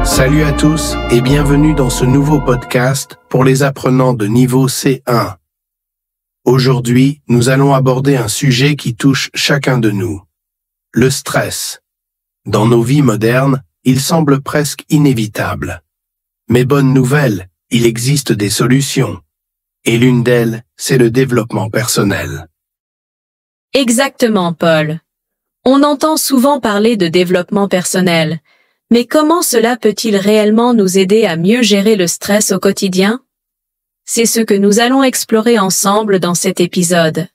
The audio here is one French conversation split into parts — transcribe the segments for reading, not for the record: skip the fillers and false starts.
Salut à tous et bienvenue dans ce nouveau podcast pour les apprenants de niveau C1. Aujourd'hui, nous allons aborder un sujet qui touche chacun de nous. Le stress. Dans nos vies modernes, il semble presque inévitable. Mais bonne nouvelle, il existe des solutions. Et l'une d'elles, c'est le développement personnel. Exactement, Paul. On entend souvent parler de développement personnel, mais comment cela peut-il réellement nous aider à mieux gérer le stress au quotidien? C'est ce que nous allons explorer ensemble dans cet épisode.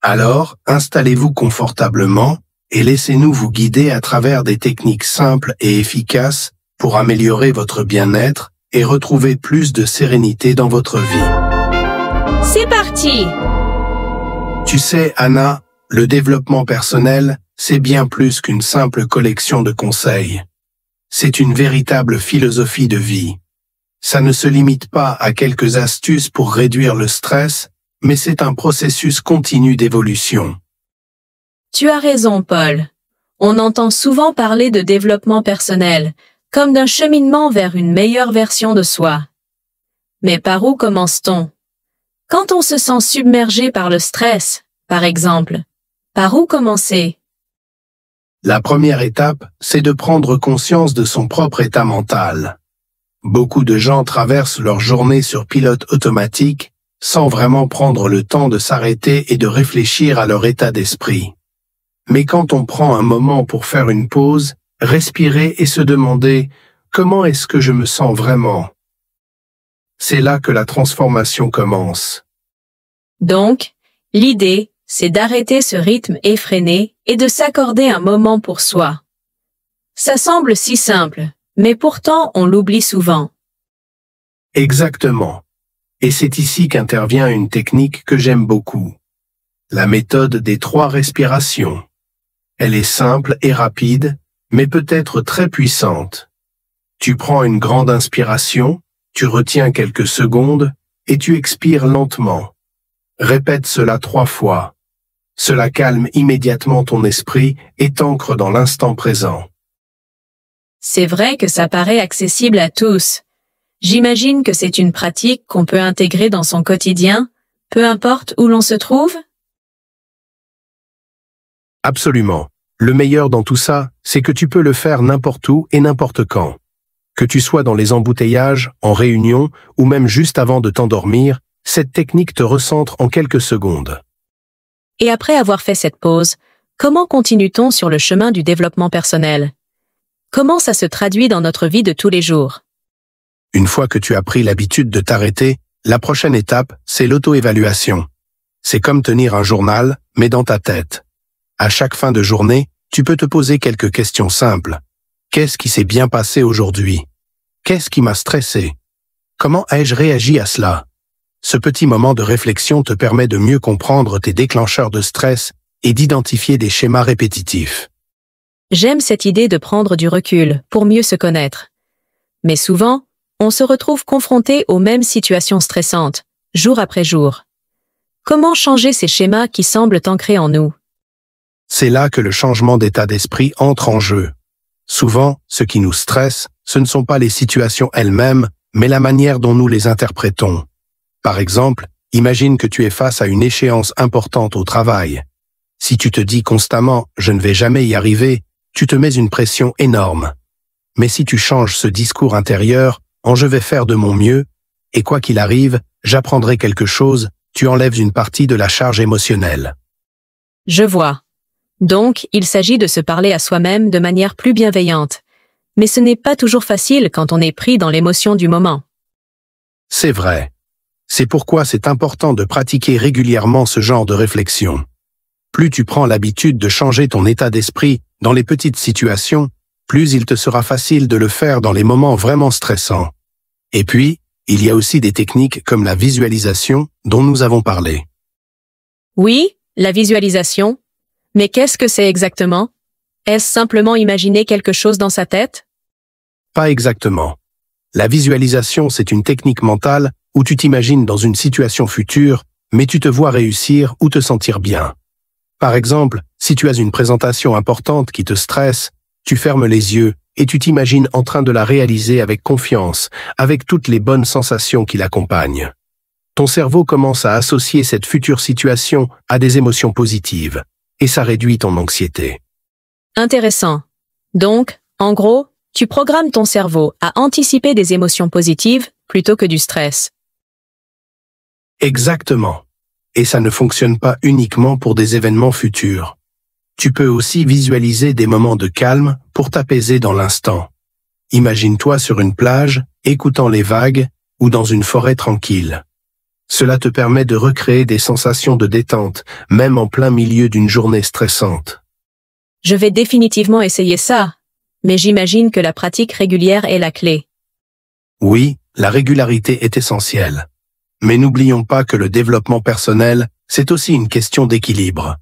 Alors, installez-vous confortablement et laissez-nous vous guider à travers des techniques simples et efficaces pour améliorer votre bien-être et retrouver plus de sérénité dans votre vie. C'est parti! Tu sais, Anna, le développement personnel, c'est bien plus qu'une simple collection de conseils. C'est une véritable philosophie de vie. Ça ne se limite pas à quelques astuces pour réduire le stress, mais c'est un processus continu d'évolution. Tu as raison, Paul. On entend souvent parler de développement personnel, comme d'un cheminement vers une meilleure version de soi. Mais par où commence-t-on? Quand on se sent submergé par le stress, par exemple, par où commencer? La première étape, c'est de prendre conscience de son propre état mental. Beaucoup de gens traversent leur journée sur pilote automatique, sans vraiment prendre le temps de s'arrêter et de réfléchir à leur état d'esprit. Mais quand on prend un moment pour faire une pause, respirer et se demander « Comment est-ce que je me sens vraiment ?» C'est là que la transformation commence. Donc, l'idée, c'est d'arrêter ce rythme effréné et de s'accorder un moment pour soi. Ça semble si simple, mais pourtant on l'oublie souvent. Exactement. Et c'est ici qu'intervient une technique que j'aime beaucoup. La méthode des 3 respirations. Elle est simple et rapide, mais peut être très puissante. Tu prends une grande inspiration, tu retiens quelques secondes et tu expires lentement. Répète cela 3 fois. Cela calme immédiatement ton esprit et t'ancre dans l'instant présent. C'est vrai que ça paraît accessible à tous. J'imagine que c'est une pratique qu'on peut intégrer dans son quotidien, peu importe où l'on se trouve. Absolument. Le meilleur dans tout ça, c'est que tu peux le faire n'importe où et n'importe quand. Que tu sois dans les embouteillages, en réunion ou même juste avant de t'endormir, cette technique te recentre en quelques secondes. Et après avoir fait cette pause, comment continue-t-on sur le chemin du développement personnel? Comment ça se traduit dans notre vie de tous les jours? Une fois que tu as pris l'habitude de t'arrêter, la prochaine étape, c'est l'auto-évaluation. C'est comme tenir un journal, mais dans ta tête. À chaque fin de journée, tu peux te poser quelques questions simples. Qu'est-ce qui s'est bien passé aujourd'hui? Qu'est-ce qui m'a stressé? Comment ai-je réagi à cela? Ce petit moment de réflexion te permet de mieux comprendre tes déclencheurs de stress et d'identifier des schémas répétitifs. J'aime cette idée de prendre du recul pour mieux se connaître. Mais souvent, on se retrouve confronté aux mêmes situations stressantes, jour après jour. Comment changer ces schémas qui semblent ancrés en nous? C'est là que le changement d'état d'esprit entre en jeu. Souvent, ce qui nous stresse, ce ne sont pas les situations elles-mêmes, mais la manière dont nous les interprétons. Par exemple, imagine que tu es face à une échéance importante au travail. Si tu te dis constamment « je ne vais jamais y arriver », tu te mets une pression énorme. Mais si tu changes ce discours intérieur en « je vais faire de mon mieux » et quoi qu'il arrive, j'apprendrai quelque chose, tu enlèves une partie de la charge émotionnelle. Je vois. Donc, il s'agit de se parler à soi-même de manière plus bienveillante. Mais ce n'est pas toujours facile quand on est pris dans l'émotion du moment. C'est vrai. C'est pourquoi c'est important de pratiquer régulièrement ce genre de réflexion. Plus tu prends l'habitude de changer ton état d'esprit dans les petites situations, plus il te sera facile de le faire dans les moments vraiment stressants. Et puis, il y a aussi des techniques comme la visualisation dont nous avons parlé. Oui, la visualisation. Mais qu'est-ce que c'est exactement? Est-ce simplement imaginer quelque chose dans sa tête? Pas exactement. La visualisation, c'est une technique mentale où tu t'imagines dans une situation future, mais tu te vois réussir ou te sentir bien. Par exemple, si tu as une présentation importante qui te stresse, Tu fermes les yeux et tu t'imagines en train de la réaliser avec confiance, avec toutes les bonnes sensations qui l'accompagnent. Ton cerveau commence à associer cette future situation à des émotions positives, et ça réduit ton anxiété. Intéressant. Donc, en gros, tu programmes ton cerveau à anticiper des émotions positives plutôt que du stress. Exactement. Et ça ne fonctionne pas uniquement pour des événements futurs. Tu peux aussi visualiser des moments de calme pour t'apaiser dans l'instant. Imagine-toi sur une plage, écoutant les vagues, ou dans une forêt tranquille. Cela te permet de recréer des sensations de détente, même en plein milieu d'une journée stressante. Je vais définitivement essayer ça, mais j'imagine que la pratique régulière est la clé. Oui, la régularité est essentielle. Mais n'oublions pas que le développement personnel, c'est aussi une question d'équilibre.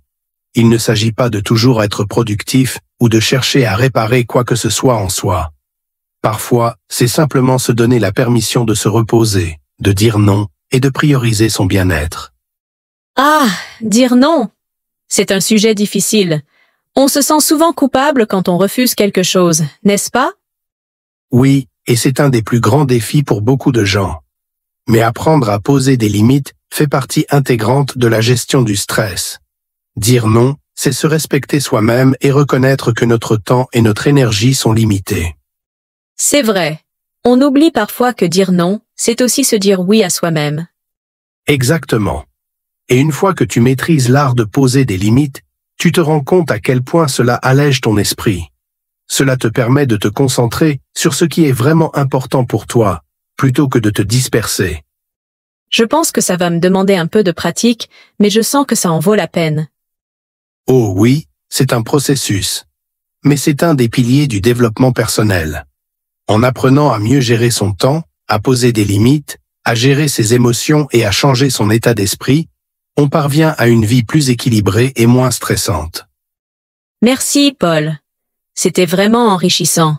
Il ne s'agit pas de toujours être productif ou de chercher à réparer quoi que ce soit en soi. Parfois, c'est simplement se donner la permission de se reposer, de dire non et de prioriser son bien-être. Ah, dire non! C'est un sujet difficile. On se sent souvent coupable quand on refuse quelque chose, n'est-ce pas? Oui, et c'est un des plus grands défis pour beaucoup de gens. Mais apprendre à poser des limites fait partie intégrante de la gestion du stress. Dire non, c'est se respecter soi-même et reconnaître que notre temps et notre énergie sont limités. C'est vrai. On oublie parfois que dire non, c'est aussi se dire oui à soi-même. Exactement. Et une fois que tu maîtrises l'art de poser des limites, tu te rends compte à quel point cela allège ton esprit. Cela te permet de te concentrer sur ce qui est vraiment important pour toi, plutôt que de te disperser. Je pense que ça va me demander un peu de pratique, mais je sens que ça en vaut la peine. Oh oui, c'est un processus. Mais c'est un des piliers du développement personnel. En apprenant à mieux gérer son temps, à poser des limites, à gérer ses émotions et à changer son état d'esprit, on parvient à une vie plus équilibrée et moins stressante. Merci, Paul. C'était vraiment enrichissant.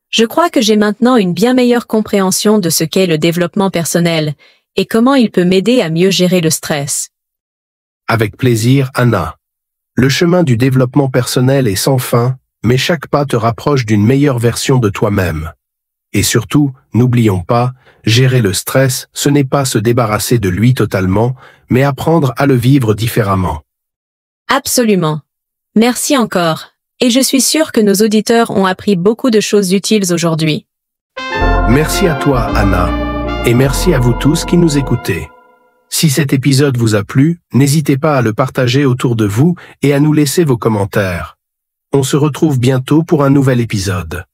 Je crois que j'ai maintenant une bien meilleure compréhension de ce qu'est le développement personnel et comment il peut m'aider à mieux gérer le stress. Avec plaisir, Anna. Le chemin du développement personnel est sans fin, mais chaque pas te rapproche d'une meilleure version de toi-même. Et surtout, n'oublions pas, gérer le stress, ce n'est pas se débarrasser de lui totalement, mais apprendre à le vivre différemment. Absolument. Merci encore. Et je suis sûre que nos auditeurs ont appris beaucoup de choses utiles aujourd'hui. Merci à toi, Anna. Et merci à vous tous qui nous écoutez. Si cet épisode vous a plu, n'hésitez pas à le partager autour de vous et à nous laisser vos commentaires. On se retrouve bientôt pour un nouvel épisode.